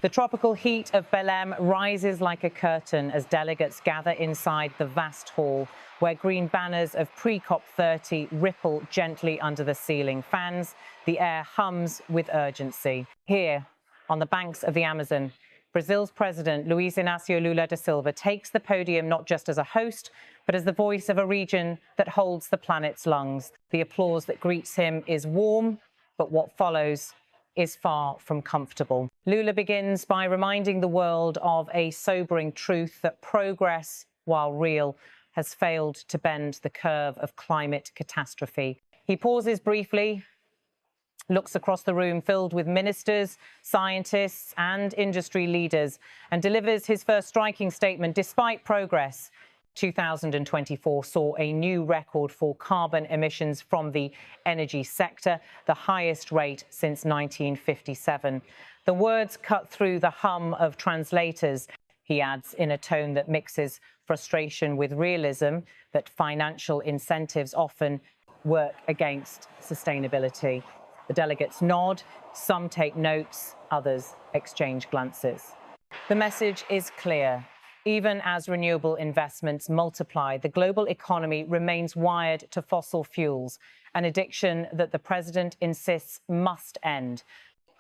The tropical heat of Belém rises like a curtain as delegates gather inside the vast hall, where green banners of pre-COP30 ripple gently under the ceiling fans. The air hums with urgency. Here, on the banks of the Amazon, Brazil's president, Luiz Inácio Lula da Silva, takes the podium not just as a host, but as the voice of a region that holds the planet's lungs. The applause that greets him is warm, but what follows is far from comfortable. Lula begins by reminding the world of a sobering truth that progress, while real, has failed to bend the curve of climate catastrophe. He pauses briefly, looks across the room filled with ministers, scientists and industry leaders, and delivers his first striking statement. Despite progress, 2024 saw a new record for carbon emissions from the energy sector, the highest rate since 1957. The words cut through the hum of translators. He adds in a tone that mixes frustration with realism that financial incentives often work against sustainability. The delegates nod, some take notes, others exchange glances. The message is clear. Even as renewable investments multiply, the global economy remains wired to fossil fuels, an addiction that the president insists must end.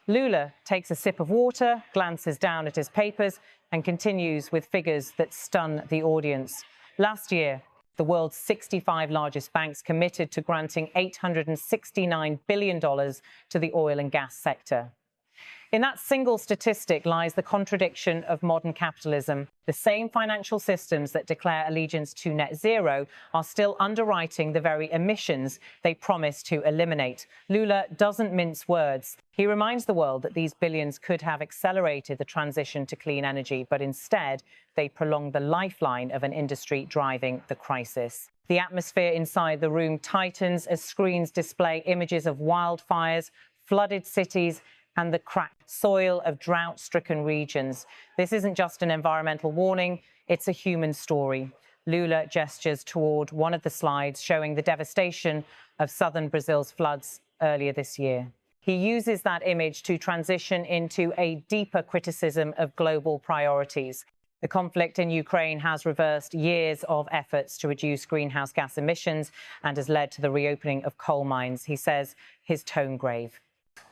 Lula takes a sip of water, glances down at his papers, and continues with figures that stun the audience. Last year, the world's 65 largest banks committed to granting $869 billion to the oil and gas sector. In that single statistic lies the contradiction of modern capitalism. The same financial systems that declare allegiance to net zero are still underwriting the very emissions they promise to eliminate. Lula doesn't mince words. He reminds the world that these billions could have accelerated the transition to clean energy, but instead they prolong the lifeline of an industry driving the crisis. The atmosphere inside the room tightens as screens display images of wildfires, flooded cities, and the cracked soil of drought-stricken regions. This isn't just an environmental warning, it's a human story. Lula gestures toward one of the slides showing the devastation of southern Brazil's floods earlier this year. He uses that image to transition into a deeper criticism of global priorities. The conflict in Ukraine has reversed years of efforts to reduce greenhouse gas emissions and has led to the reopening of coal mines. He says, his tone grave.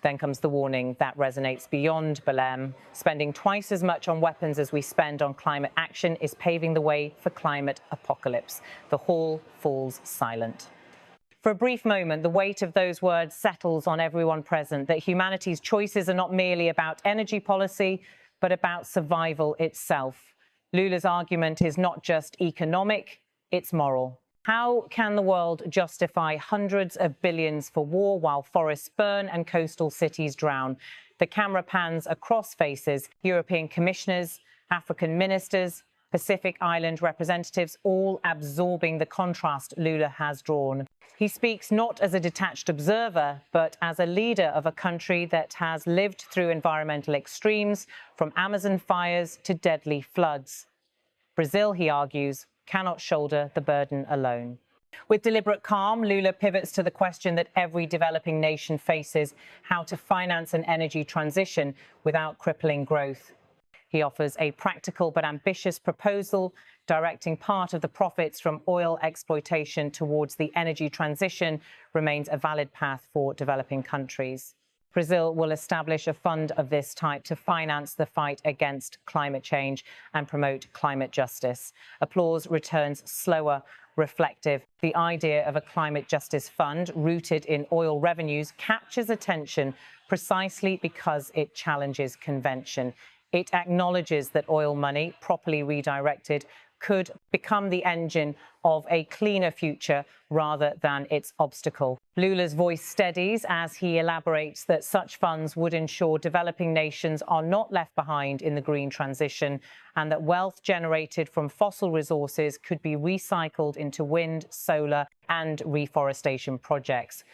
Then comes the warning that resonates beyond Belém. Spending twice as much on weapons as we spend on climate action is paving the way for climate apocalypse. The hall falls silent. For a brief moment, the weight of those words settles on everyone present, that humanity's choices are not merely about energy policy, but about survival itself. Lula's argument is not just economic, it's moral. How can the world justify hundreds of billions for war while forests burn and coastal cities drown? The camera pans across faces, European commissioners, African ministers, Pacific Island representatives, all absorbing the contrast Lula has drawn. He speaks not as a detached observer, but as a leader of a country that has lived through environmental extremes, from Amazon fires to deadly floods. Brazil, he argues, cannot shoulder the burden alone. With deliberate calm, Lula pivots to the question that every developing nation faces: how to finance an energy transition without crippling growth. He offers a practical but ambitious proposal. Directing part of the profits from oil exploitation towards the energy transition remains a valid path for developing countries. Brazil will establish a fund of this type to finance the fight against climate change and promote climate justice. Applause returns slower, reflective. The idea of a climate justice fund rooted in oil revenues captures attention precisely because it challenges convention. It acknowledges that oil money, properly redirected, could become the engine of a cleaner future rather than its obstacle. Lula's voice steadies as he elaborates that such funds would ensure developing nations are not left behind in the green transition, and that wealth generated from fossil resources could be recycled into wind, solar, and reforestation projects.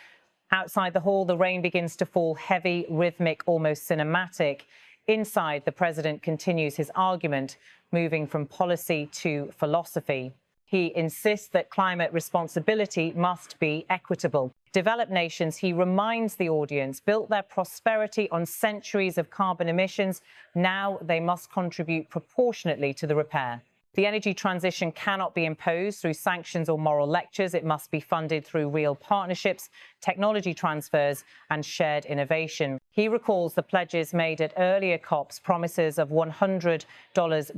Outside the hall, the rain begins to fall, heavy, rhythmic, almost cinematic. Inside, the president continues his argument, moving from policy to philosophy. He insists that climate responsibility must be equitable. developed nations, he reminds the audience, built their prosperity on centuries of carbon emissions. Now they must contribute proportionately to the repair. The energy transition cannot be imposed through sanctions or moral lectures. It must be funded through real partnerships, technology transfers, and shared innovation. He recalls the pledges made at earlier COPs, promises of $100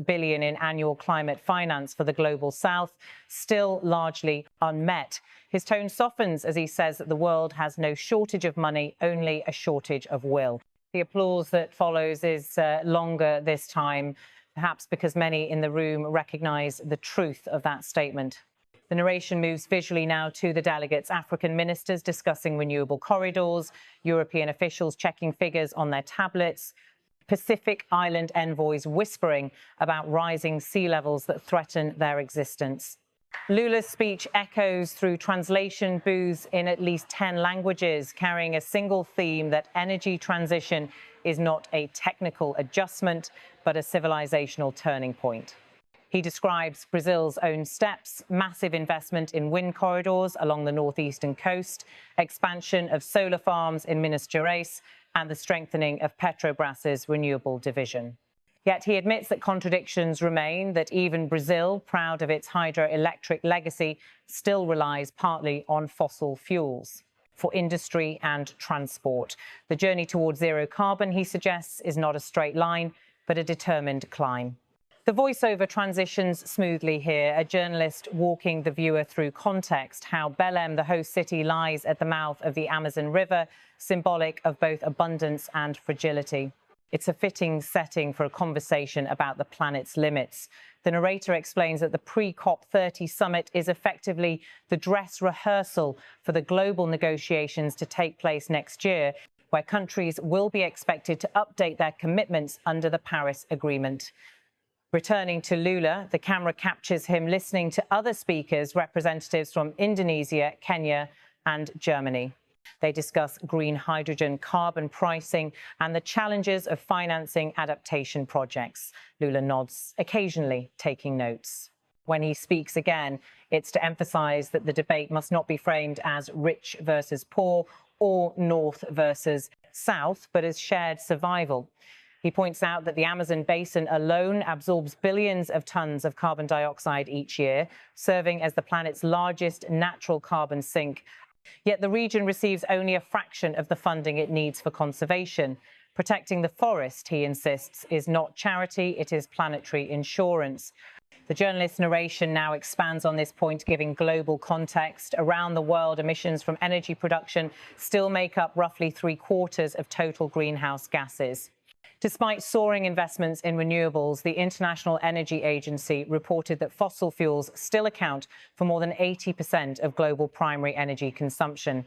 billion in annual climate finance for the global south, still largely unmet. His tone softens as he says that the world has no shortage of money, only a shortage of will. The applause that follows is longer this time, perhaps because many in the room recognise the truth of that statement. The narration moves visually now to the delegates, African ministers discussing renewable corridors, European officials checking figures on their tablets, Pacific Island envoys whispering about rising sea levels that threaten their existence. Lula's speech echoes through translation booths in at least 10 languages, carrying a single theme that energy transition is not a technical adjustment, but a civilizational turning point. He describes Brazil's own steps, massive investment in wind corridors along the northeastern coast, expansion of solar farms in Minas Gerais, and the strengthening of Petrobras's renewable division. Yet he admits that contradictions remain, that even Brazil, proud of its hydroelectric legacy, still relies partly on fossil fuels for industry and transport. The journey towards zero carbon, he suggests, is not a straight line, but a determined climb. The voiceover transitions smoothly here, a journalist walking the viewer through context, how Belém, the host city, lies at the mouth of the Amazon River, symbolic of both abundance and fragility. It's a fitting setting for a conversation about the planet's limits. The narrator explains that the pre-COP30 summit is effectively the dress rehearsal for the global negotiations to take place next year, where countries will be expected to update their commitments under the Paris Agreement. Returning to Lula, the camera captures him listening to other speakers, representatives from Indonesia, Kenya, and Germany. They discuss green hydrogen, carbon pricing, and the challenges of financing adaptation projects. Lula nods, occasionally taking notes. When he speaks again, it's to emphasize that the debate must not be framed as rich versus poor or north versus south, but as shared survival. He points out that the Amazon basin alone absorbs billions of tons of carbon dioxide each year, serving as the planet's largest natural carbon sink. Yet the region receives only a fraction of the funding it needs for conservation. Protecting the forest, he insists, is not charity, it is planetary insurance. The journalist's narration now expands on this point, giving global context. Around the world, emissions from energy production still make up roughly 3/4 of total greenhouse gases. Despite soaring investments in renewables, the International Energy Agency reported that fossil fuels still account for more than 80% of global primary energy consumption.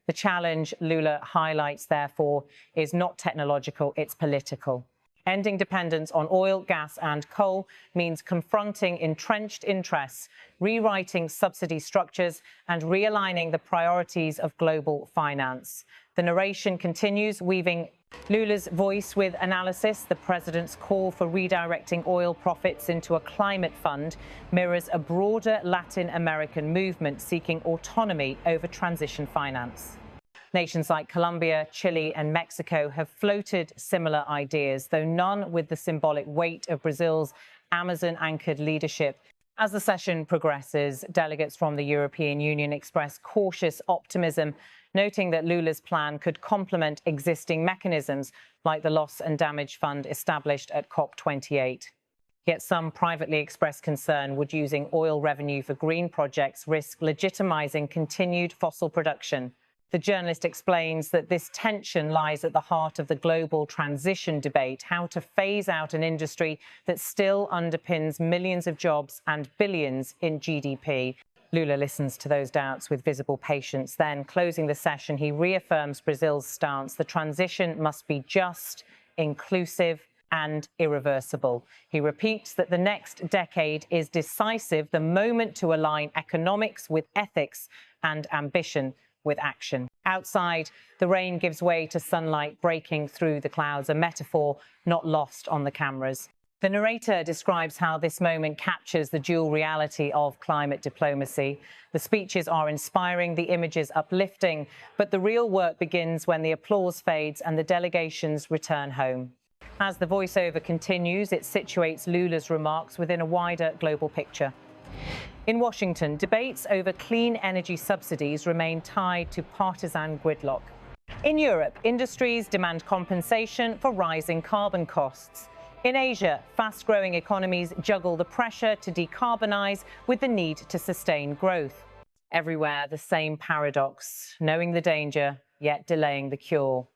The challenge, Lula highlights, therefore, is not technological, it's political. Ending dependence on oil, gas and coal means confronting entrenched interests, rewriting subsidy structures and realigning the priorities of global finance. The narration continues, weaving Lula's voice with analysis. The president's call for redirecting oil profits into a climate fund mirrors a broader Latin American movement seeking autonomy over transition finance. Nations like Colombia, Chile and Mexico have floated similar ideas, though none with the symbolic weight of Brazil's Amazon-anchored leadership. As the session progresses, delegates from the European Union express cautious optimism, noting that Lula's plan could complement existing mechanisms like the Loss and Damage Fund established at COP28. Yet some privately expressed concern would using oil revenue for green projects risk legitimizing continued fossil production. The journalist explains that this tension lies at the heart of the global transition debate, how to phase out an industry that still underpins millions of jobs and billions in GDP. Lula listens to those doubts with visible patience. Then, closing the session, he reaffirms Brazil's stance. The transition must be just, inclusive and irreversible. He repeats that the next decade is decisive, the moment to align economics with ethics and ambition with action. Outside, the rain gives way to sunlight breaking through the clouds, a metaphor not lost on the cameras. The narrator describes how this moment captures the dual reality of climate diplomacy. The speeches are inspiring, the images uplifting, but the real work begins when the applause fades and the delegations return home. As the voiceover continues, it situates Lula's remarks within a wider global picture. In Washington, debates over clean energy subsidies remain tied to partisan gridlock. In Europe, industries demand compensation for rising carbon costs. In Asia, fast-growing economies juggle the pressure to decarbonize with the need to sustain growth. Everywhere, the same paradox, knowing the danger, yet delaying the cure.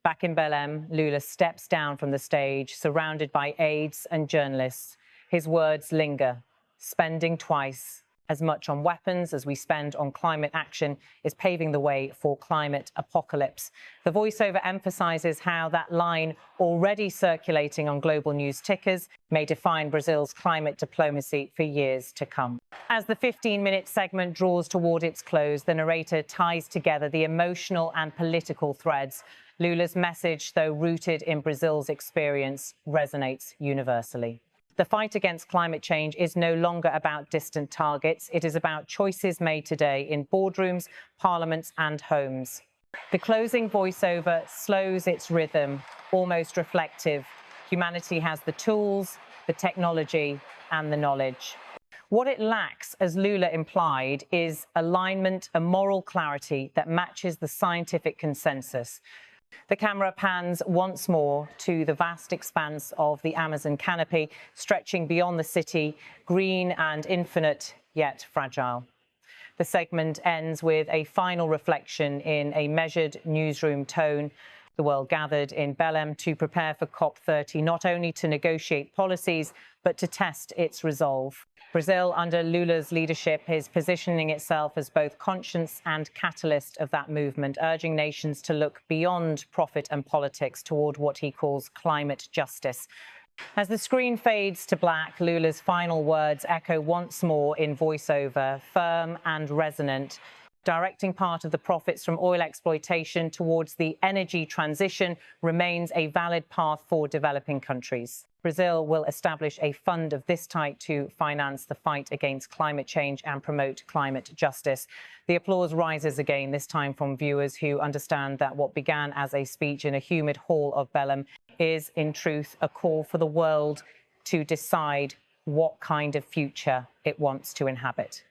Back in Belém, Lula steps down from the stage, surrounded by aides and journalists. His words linger. Spending twice as much on weapons as we spend on climate action is paving the way for climate apocalypse. The voiceover emphasizes how that line, already circulating on global news tickers, may define Brazil's climate diplomacy for years to come. As the 15-minute segment draws toward its close, the narrator ties together the emotional and political threads. Lula's message, though rooted in Brazil's experience, resonates universally. The fight against climate change is no longer about distant targets. It is about choices made today in boardrooms, parliaments, and homes. The closing voiceover slows its rhythm, almost reflective. Humanity has the tools, the technology, and the knowledge. What it lacks, as Lula implied, is alignment, a moral clarity that matches the scientific consensus. The camera pans once more to the vast expanse of the Amazon canopy, stretching beyond the city, green and infinite, yet fragile. The segment ends with a final reflection in a measured newsroom tone. The world gathered in Belém to prepare for COP30, not only to negotiate policies, but to test its resolve. Brazil, under Lula's leadership, is positioning itself as both conscience and catalyst of that movement, urging nations to look beyond profit and politics toward what he calls climate justice. As the screen fades to black, Lula's final words echo once more in voiceover, firm and resonant, directing part of the profits from oil exploitation towards the energy transition remains a valid path for developing countries. Brazil will establish a fund of this type to finance the fight against climate change and promote climate justice. The applause rises again, this time from viewers who understand that what began as a speech in a humid hall of Belém is, in truth, a call for the world to decide what kind of future it wants to inhabit.